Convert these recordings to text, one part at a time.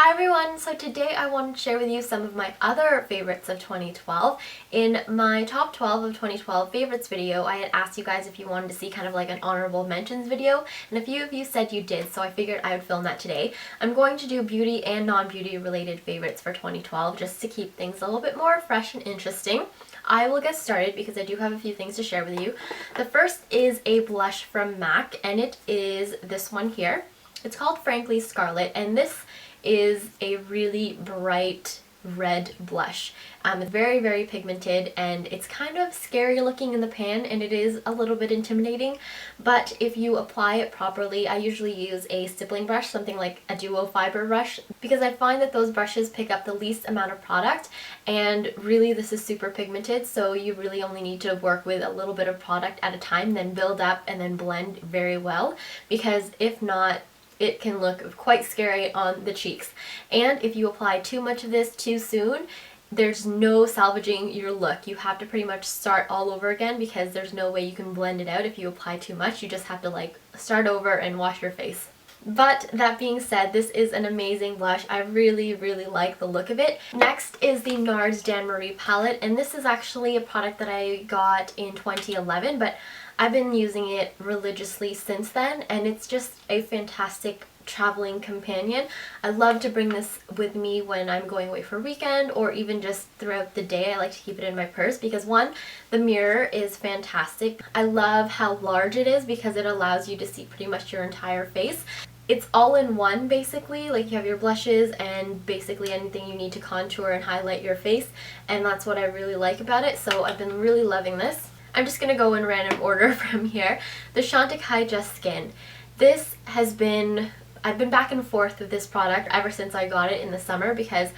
Hi everyone! So today I wanted to share with you some of my other favorites of 2012. In my top 12 of 2012 favorites video, I had asked you guys if you wanted to see kind of like an honorable mentions video, and a few of you said you did, so I figured I would film that today. I'm going to do beauty and non-beauty related favorites for 2012 just to keep things a little bit more fresh and interesting. I will get started because I do have a few things to share with you. The first is a blush from MAC, and it is this one here. It's called Frankly Scarlet, and this is a really bright red blush. It's very pigmented, and it's kind of scary looking in the pan, and it is a little bit intimidating, but if you apply it properly, I usually use a stippling brush, something like a duo fiber brush, because I find that those brushes pick up the least amount of product, and really this is super pigmented, so you really only need to work with a little bit of product at a time, then build up and then blend very well, because if not, it can look quite scary on the cheeks. And if you apply too much of this too soon, there's no salvaging your look. You have to pretty much start all over again because there's no way you can blend it out if you apply too much. You just have to like start over and wash your face. But that being said, this is an amazing blush. I really like the look of it. Next is the NARS Danmari palette, and this is actually a product that I got in 2011, but I've been using it religiously since then, and it's just a fantastic traveling companion. I love to bring this with me when I'm going away for a weekend or even just throughout the day. I like to keep it in my purse because one, the mirror is fantastic. I love how large it is because it allows you to see pretty much your entire face. It's all in one basically, like you have your blushes and basically anything you need to contour and highlight your face, and that's what I really like about it, so I've been really loving this. I'm just going to go in random order from here. The Chantecaille Just Skin. This has been, I've been back and forth with this product ever since I got it in the summer because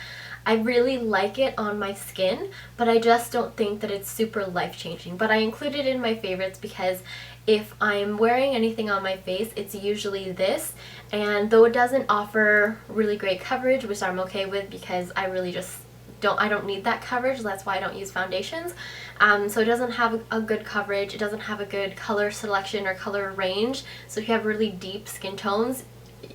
I really like it on my skin, but I just don't think that it's super life-changing. But I include it in my favorites because if I'm wearing anything on my face, it's usually this, and though it doesn't offer really great coverage, which I'm okay with because I really just I don't need that coverage, that's why I don't use foundations. So it doesn't have a good coverage, it doesn't have a good color selection or color range, so if you have really deep skin tones,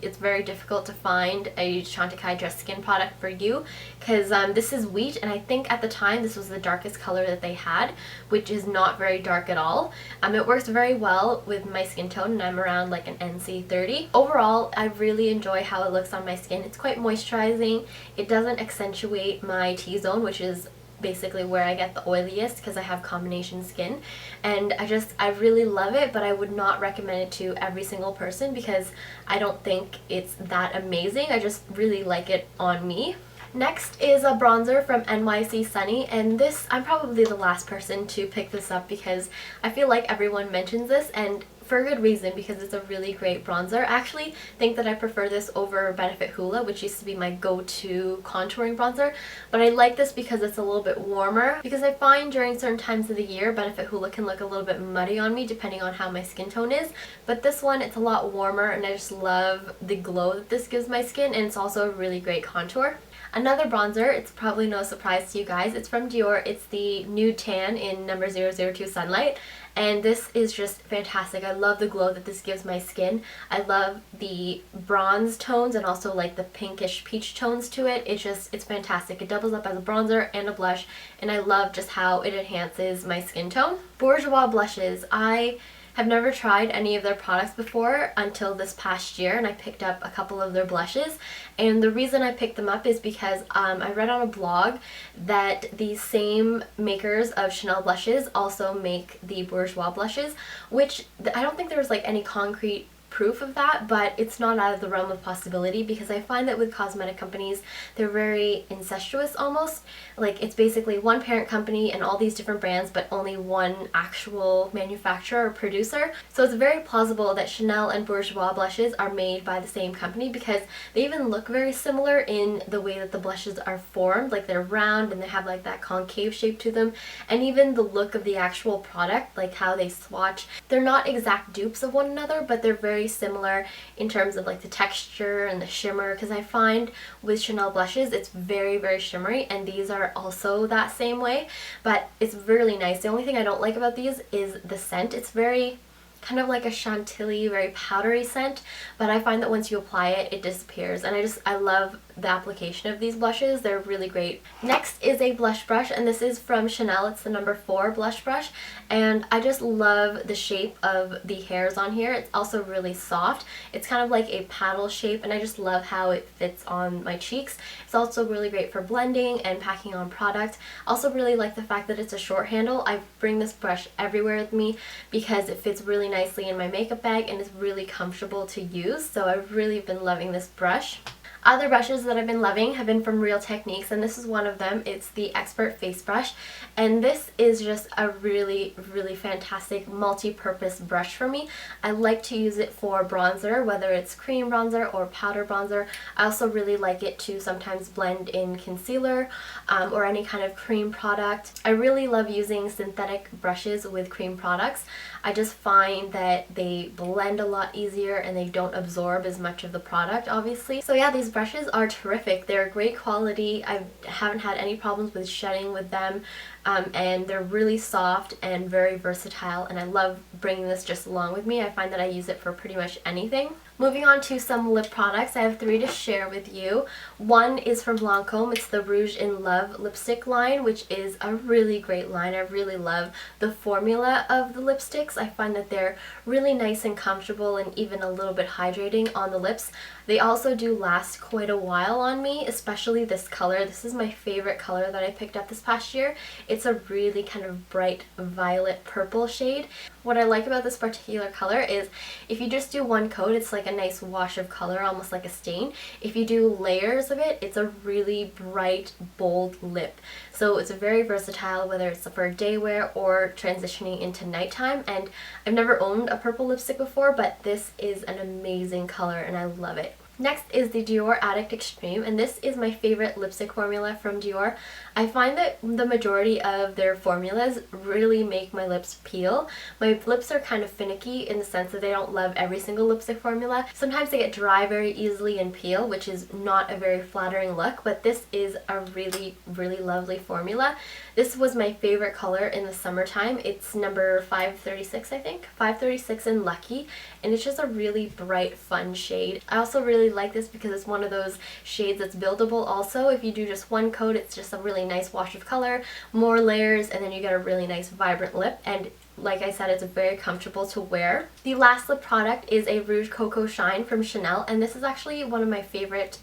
it's very difficult to find a Chantecaille Just Skin product for you because this is wheat, and I think at the time this was the darkest color that they had, which is not very dark at all. It works very well with my skin tone, and I'm around like an NC 30. Overall, I really enjoy how it looks on my skin. It's quite moisturizing. It doesn't accentuate my T-zone, which is basically where I get the oiliest because I have combination skin, and I really love it, but I would not recommend it to every single person because I don't think it's that amazing. I just really like it on me. Next is a bronzer from NYC Sunny, and this, I'm probably the last person to pick this up because I feel like everyone mentions this, and for a good reason because it's a really great bronzer. I actually think that I prefer this over Benefit Hoola, which used to be my go-to contouring bronzer, but I like this because it's a little bit warmer, because I find during certain times of the year Benefit Hoola can look a little bit muddy on me depending on how my skin tone is, but this one, it's a lot warmer, and I just love the glow that this gives my skin, and it's also a really great contour. Another bronzer, it's probably no surprise to you guys, it's from Dior. It's the Nude Tan in number 002 Sunlight, and this is just fantastic. I love the glow that this gives my skin. I love the bronze tones and also like the pinkish peach tones to it. It's fantastic. It doubles up as a bronzer and a blush, and I love just how it enhances my skin tone. Bourjois blushes. I have never tried any of their products before until this past year, and I picked up a couple of their blushes, and the reason I picked them up is because I read on a blog that the same makers of Chanel blushes also make the Bourjois blushes, which I don't think there was like any concrete proof of that, but it's not out of the realm of possibility because I find that with cosmetic companies, they're very incestuous almost. Like, it's basically one parent company and all these different brands, but only one actual manufacturer or producer. So it's very plausible that Chanel and Bourjois blushes are made by the same company because they even look very similar in the way that the blushes are formed. Like, they're round and they have like that concave shape to them, and even the look of the actual product, like how they swatch. They're not exact dupes of one another, but they're very similar in terms of like the texture and the shimmer, because I find with Chanel blushes it's very shimmery, and these are also that same way, but it's really nice. The only thing I don't like about these is the scent. It's very kind of like a chantilly, very powdery scent, but I find that once you apply it, it disappears, and I love the application of these blushes. They're really great. Next is a blush brush, and this is from Chanel. It's the number 4 blush brush, and I just love the shape of the hairs on here. It's also really soft. It's kind of like a paddle shape, and I just love how it fits on my cheeks. It's also really great for blending and packing on product. Also really like the fact that it's a short handle. I bring this brush everywhere with me because it fits really nicely in my makeup bag and is really comfortable to use. So I've really been loving this brush. Other brushes that I've been loving have been from Real Techniques, and this is one of them. It's the Expert Face Brush, and this is just a really fantastic multi-purpose brush for me. I like to use it for bronzer, whether it's cream bronzer or powder bronzer. I also really like it to sometimes blend in concealer or any kind of cream product. I really love using synthetic brushes with cream products. I just find that they blend a lot easier and they don't absorb as much of the product, obviously. So yeah, these brushes are terrific. They're great quality. I haven't had any problems with shedding with them, and they're really soft and very versatile, and I love bringing this just along with me. I find that I use it for pretty much anything. Moving on to some lip products, I have 3 to share with you. One is from Lancome. It's the Rouge in Love lipstick line, which is a really great line. I really love the formula of the lipsticks. I find that they're really nice and comfortable and even a little bit hydrating on the lips. They also do last quite a while on me, especially this color. This is my favorite color that I picked up this past year. It's a really kind of bright violet purple shade. What I like about this particular color is if you just do one coat, it's like a nice wash of color, almost like a stain. If you do layers of it, it's a really bright, bold lip. So it's very versatile, whether it's for day wear or transitioning into nighttime. And I've never owned a purple lipstick before, but this is an amazing color and I love it. Next is the Dior Addict Extreme, and this is my favorite lipstick formula from Dior. I find that the majority of their formulas really make my lips peel. My lips are kind of finicky in the sense that they don't love every single lipstick formula. Sometimes they get dry very easily and peel, which is not a very flattering look, but this is a really lovely formula. This was my favorite color in the summertime. It's number 536, I think. 536 in Lucky, and it's just a really bright, fun shade. I also really like this because it's one of those shades that's buildable also. If you do just one coat, it's just a really nice wash of color, more layers, and then you get a really nice vibrant lip. And like I said, it's very comfortable to wear. The last lip product is a Rouge Coco Shine from Chanel, and this is actually one of my favorite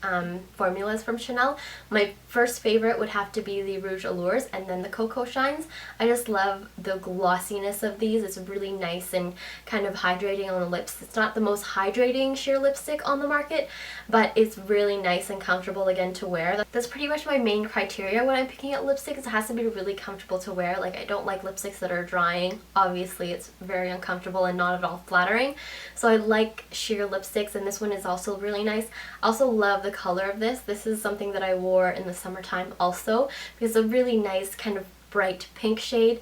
formulas from Chanel. My first favorite would have to be the Rouge Allures and then the Coco Shines. I just love the glossiness of these. It's really nice and kind of hydrating on the lips. It's not the most hydrating sheer lipstick on the market, but it's really nice and comfortable again to wear. That's pretty much my main criteria when I'm picking out lipsticks. It has to be really comfortable to wear. Like, I don't like lipsticks that are drying. Obviously, it's very uncomfortable and not at all flattering. So I like sheer lipsticks, and this one is also really nice. I also love the color of this. This is something that I wore in the summertime also, because it's a really nice kind of bright pink shade.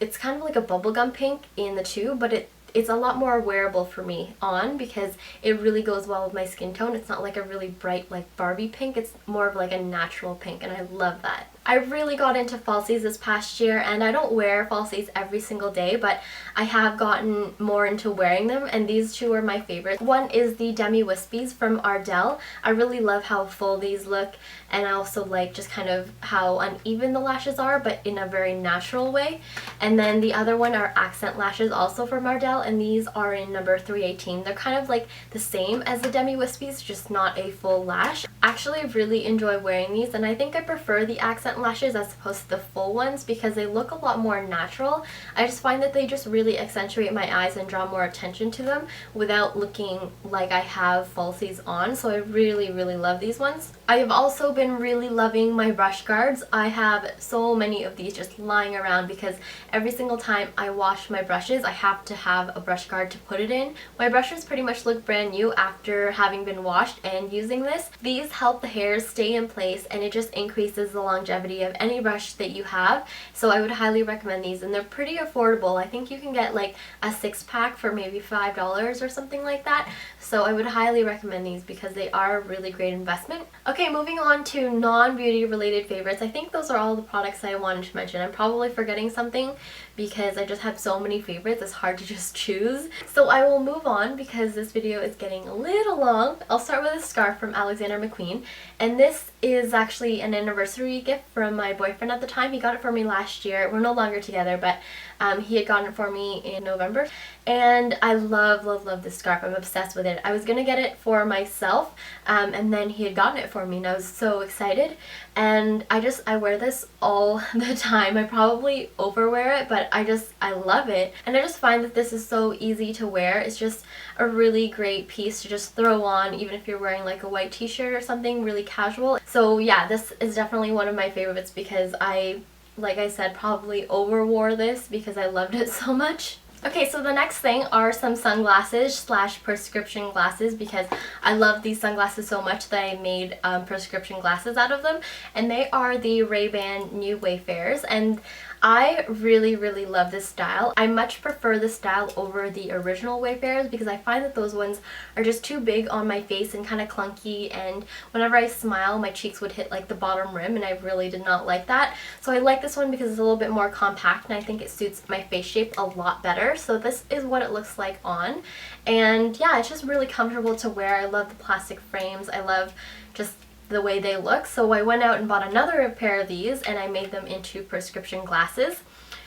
It's kind of like a bubblegum pink in the tube, but it's a lot more wearable for me on because it really goes well with my skin tone. It's not like a really bright like Barbie pink. It's more of like a natural pink, and I love that. I really got into falsies this past year, and I don't wear falsies every single day, but I have gotten more into wearing them, and these two are my favorites. One is the Demi Wispies from Ardell. I really love how full these look, and I also like just kind of how uneven the lashes are, but in a very natural way. And then the other one are accent lashes, also from Ardell, and these are in number 318. They're kind of like the same as the Demi Wispies, just not a full lash. Actually, I really enjoy wearing these, and I think I prefer the accent lashes as opposed to the full ones because they look a lot more natural. I just find that they just really accentuate my eyes and draw more attention to them without looking like I have falsies on, so I really love these ones. I have also been really loving my brush guards. I have so many of these just lying around because every single time I wash my brushes, I have to have a brush guard to put it in. My brushes pretty much look brand new after having been washed and using this. These help the hairs stay in place, and it just increases the longevity longevity of any brush that you have. So I would highly recommend these, and they're pretty affordable. I think you can get like a 6-pack for maybe $5 or something like that. So I would highly recommend these because they are a really great investment. Okay, moving on to non-beauty related favorites. I think those are all the products I wanted to mention. I'm probably forgetting something because I just have so many favorites, it's hard to just choose. So I will move on because this video is getting a little long. I'll start with a scarf from Alexander McQueen, and this is actually an anniversary gift from my boyfriend at the time. He got it for me last year. We're no longer together, but he had gotten it for me in November, and I love, love, love this scarf. I'm obsessed with it. I was gonna get it for myself, and then he had gotten it for me, and I was so excited. And I wear this all the time. I probably overwear it, but I love it. And I just find that this is so easy to wear. It's just a really great piece to just throw on, even if you're wearing like a white t-shirt or something, really casual. So yeah, this is definitely one of my favorites because like I said, probably overwore this because I loved it so much. Okay, so the next thing are some sunglasses slash prescription glasses because I love these sunglasses so much that I made prescription glasses out of them, and they are the Ray-Ban Nude Wayfarers, and I really, really love this style. I much prefer this style over the original Wayfarers because I find that those ones are just too big on my face and kind of clunky, and whenever I smile my cheeks would hit like the bottom rim, and I really did not like that. So I like this one because it's a little bit more compact, and I think it suits my face shape a lot better. So this is what it looks like on, and yeah, it's just really comfortable to wear. I love the plastic frames. I love just the way they look. So I went out and bought another pair of these and I made them into prescription glasses.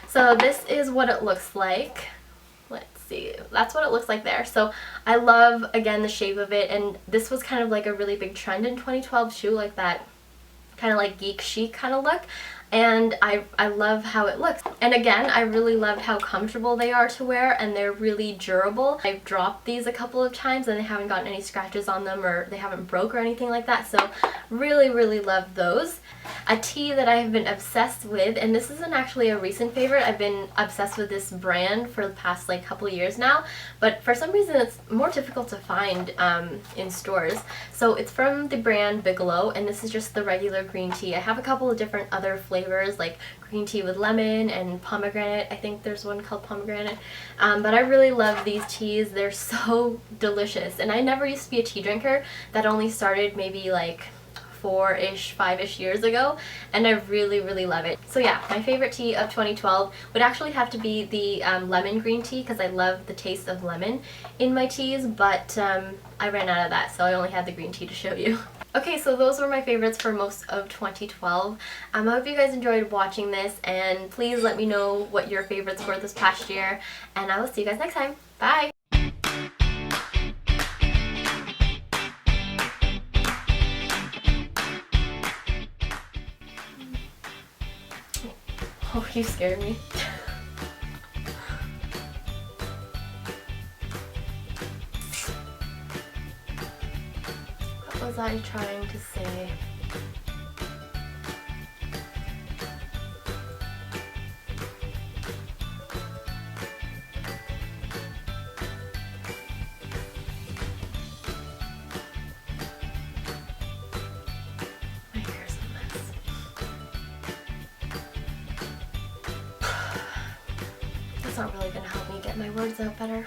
So this is what it looks like. Let's see, that's what it looks like there. So I love, again, the shape of it, and this was kind of like a really big trend in 2012 too, like that kind of like geek chic kind of look. And I love how it looks. And again, I really love how comfortable they are to wear, and they're really durable. I've dropped these a couple of times and they haven't gotten any scratches on them, or they haven't broke or anything like that, so really, really love those. A tea that I have been obsessed with, and this isn't actually a recent favorite, I've been obsessed with this brand for the past like couple of years now, but for some reason it's more difficult to find in stores. So it's from the brand Bigelow, and this is just the regular green tea. I have a couple of different other flavors like green tea with lemon and pomegranate. I think there's one called pomegranate, but I really love these teas. They're so delicious, and I never used to be a tea drinker. That only started maybe like 4-ish, 5-ish years ago, and I really, really love it. So yeah, my favorite tea of 2012 would actually have to be the lemon green tea because I love the taste of lemon in my teas, but I ran out of that, so I only had the green tea to show you. Okay, so those were my favorites for most of 2012. I hope you guys enjoyed watching this, and please let me know what your favorites were this past year, and I will see you guys next time. Bye! Oh, you scared me. What was I trying to say? My hair's a mess. That's not really gonna help me get my words out better.